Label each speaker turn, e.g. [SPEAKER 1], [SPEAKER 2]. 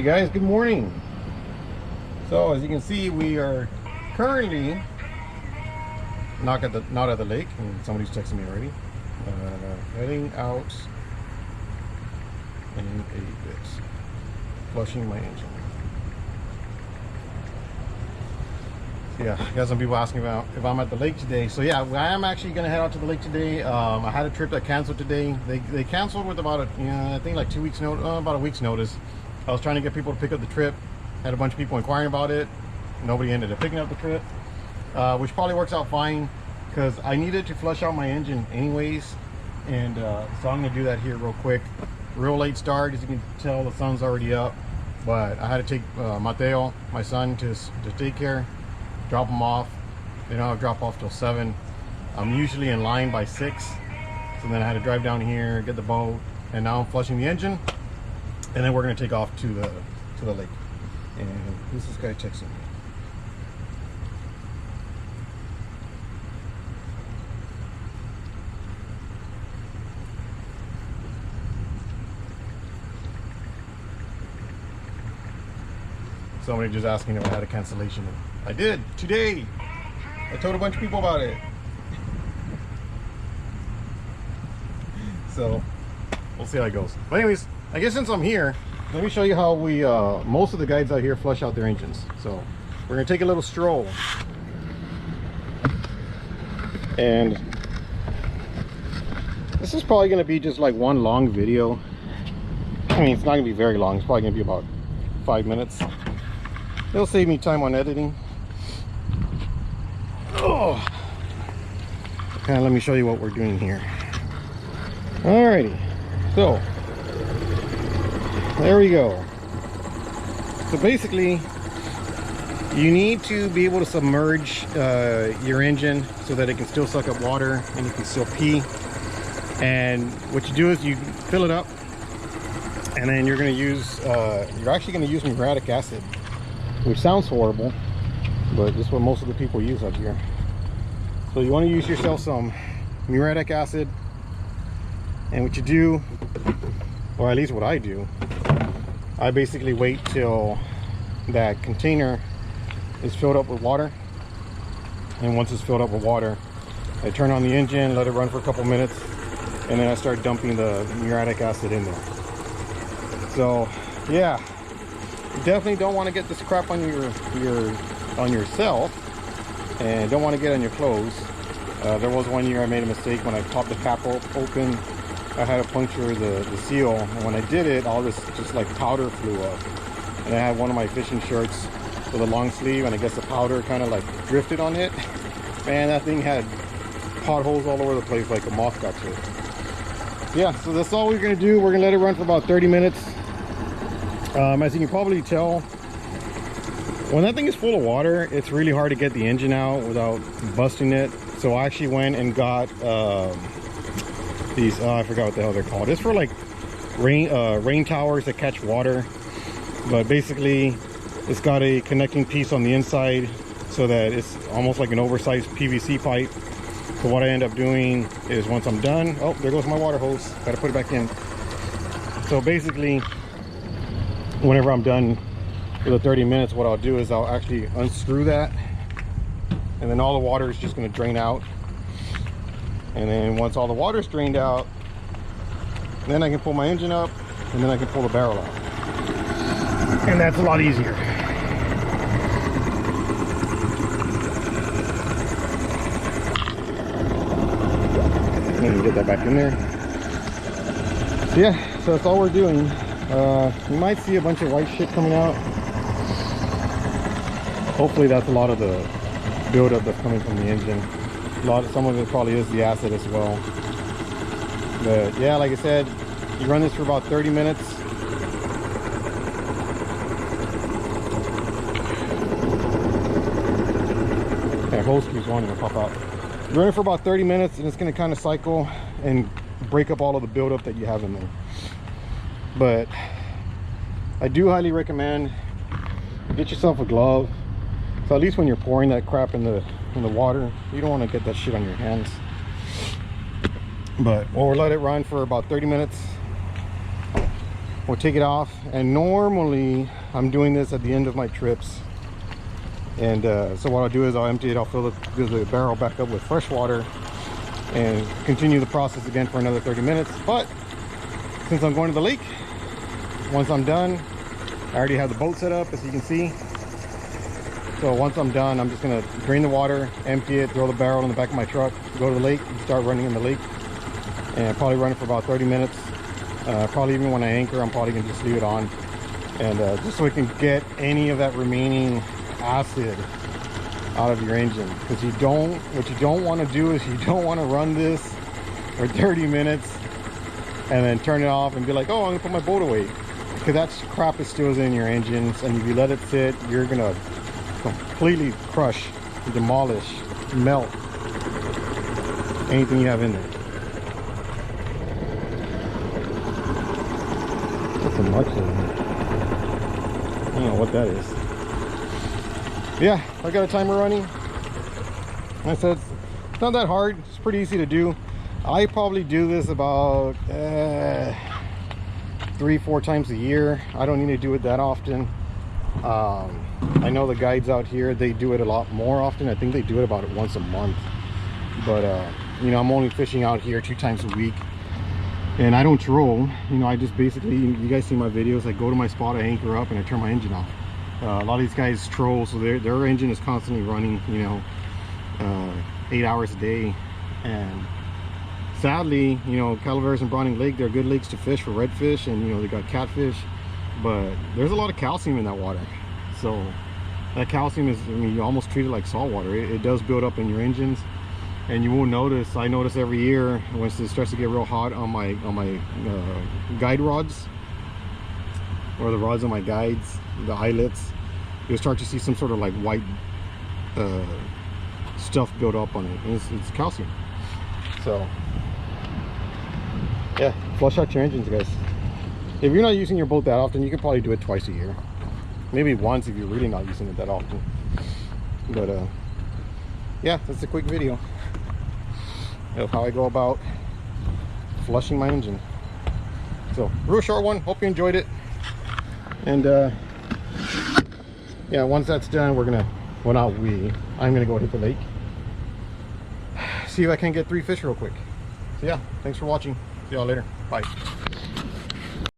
[SPEAKER 1] Guys, good morning. So as you can see, we are currently not at the lake, and somebody's texting me already. Heading out in a bit, flushing my engine. So yeah, I got some people asking about if I'm at the lake today. So yeah, I am actually going to head out to the lake today. I had a trip that canceled today. They canceled with about I think like 2 weeks notice, about a week's notice. I was trying to get people to pick up the trip. Had a bunch of people inquiring about it. Nobody ended up picking up the trip, which probably works out fine because I needed to flush out my engine anyways. And so I'm going to do that here real quick. Real late start, as you can tell, the sun's already up. But I had to take Mateo, my son, to daycare, drop him off. They don't have drop off till 7. I'm usually in line by 6. So then I had to drive down here, get the boat, and now I'm flushing the engine. And then we're going to take off to the lake. And who's this guy texting me? Somebody just asking if I had a cancellation. I did today. I told a bunch of people about it. So we'll see how it goes. But anyways, I guess since I'm here, let me show you how we most of the guys out here flush out their engines. So we're gonna take a little stroll, and this is probably gonna be just like one long video. I mean, it's not gonna be very long. It's probably gonna be about 5 minutes. It'll save me time on editing. Oh, kind of let me show you what we're doing here. Alrighty, so there we go. So basically, you need to be able to submerge your engine so that it can still suck up water and you can still pee. And what you do is you fill it up, and then you're going to use you're actually going to use muriatic acid, which sounds horrible, but this is what most of the people use out here. So you want to use yourself some muriatic acid, and what you do, or at least what I do, I basically wait till that container is filled up with water, and once it's filled up with water, I turn on the engine, let it run for a couple minutes, and then I start dumping the muriatic acid in there. So yeah, you definitely don't want to get this crap on yourself, and don't want to get on your clothes. There was one year I made a mistake when I popped the cap open. I had to puncture the seal, and when I did it, all this just like powder flew up. And I had one of my fishing shirts with a long sleeve, and I guess the powder kind of like drifted on it. Man, that thing had potholes all over the place, like a moth got to it. Yeah, so that's all we're gonna do. We're gonna let it run for about 30 minutes. As you can probably tell, when that thing is full of water, it's really hard to get the engine out without busting it. So I actually went and got these, I forgot what the hell they're called. It's for like rain towers that catch water, but basically it's got a connecting piece on the inside so that it's almost like an oversized PVC pipe. So what I end up doing is, once I'm done, oh, there goes my water hose, gotta put it back in. So basically, whenever I'm done with the 30 minutes, what I'll do is I'll actually unscrew that, and then all the water is just going to drain out. And then once all the water is drained out, then I can pull my engine up, and then I can pull the barrel out, and that's a lot easier. Let me get that back in there. So yeah, so that's all we're doing. You might see a bunch of white shit coming out. Hopefully that's a lot of the buildup that's coming from the engine. Some of it probably is the acid as well. But yeah, like I said, you run this for about 30 minutes. That hose keeps wanting to pop out. You run it for about 30 minutes, and it's going to kind of cycle and break up all of the buildup that you have in there. But I do highly recommend get yourself a glove, so at least when you're pouring that crap in the water, you don't want to get that shit on your hands. But we'll let it run for about 30 minutes, we'll take it off. And normally I'm doing this at the end of my trips. And so what I'll do is I'll empty it, I'll fill the barrel back up with fresh water and continue the process again for another 30 minutes. But since I'm going to the lake, once I'm done, I already have the boat set up, as you can see. So once I'm done, I'm just gonna drain the water, empty it, throw the barrel in the back of my truck, go to the lake, and start running in the lake. And probably run it for about 30 minutes. Probably even when I anchor, I'm probably gonna just leave it on. And just so we can get any of that remaining acid out of your engine. Because what you don't want to do is you don't want to run this for 30 minutes and then turn it off and be like, oh, I'm gonna put my boat away. Because that crap is still in your engines, and if you let it sit, you're gonna completely crush, demolish, melt anything you have in there. That's a much. I don't know what that is. Yeah, I got a timer running. Like I said, it's not that hard. It's pretty easy to do. I probably do this about 3-4 times a year. I don't need to do it that often. I know the guides out here, they do it a lot more often. I think they do it about once a month. But you know, I'm only fishing out here 2 times a week, and I don't troll. You know, I just basically, you guys see my videos, I go to my spot, I anchor up, and I turn my engine off. A lot of these guys troll, so their engine is constantly running, you know, 8 hours a day. And sadly, you know, Calaveras and Browning Lake, they're good lakes to fish for redfish, and you know, they got catfish, but there's a lot of calcium in that water. So that calcium is, I mean, you almost treat it like salt water. It does build up in your engines, and you will notice, I notice every year once it starts to get real hot on my guide rods, or the rods on my guides, the eyelets, you'll start to see some sort of like white stuff build up on it, and it's calcium. So yeah, flush out your engines, guys. If you're not using your boat that often, you can probably do it twice a year, maybe once if you're really not using it that often. But yeah, that's a quick video of how I go about flushing my engine. So real short one, hope you enjoyed it. And yeah, once that's done, we're gonna, well, not we, I'm gonna go hit the lake, see if I can get 3 fish real quick. So yeah, thanks for watching. See y'all later. Bye.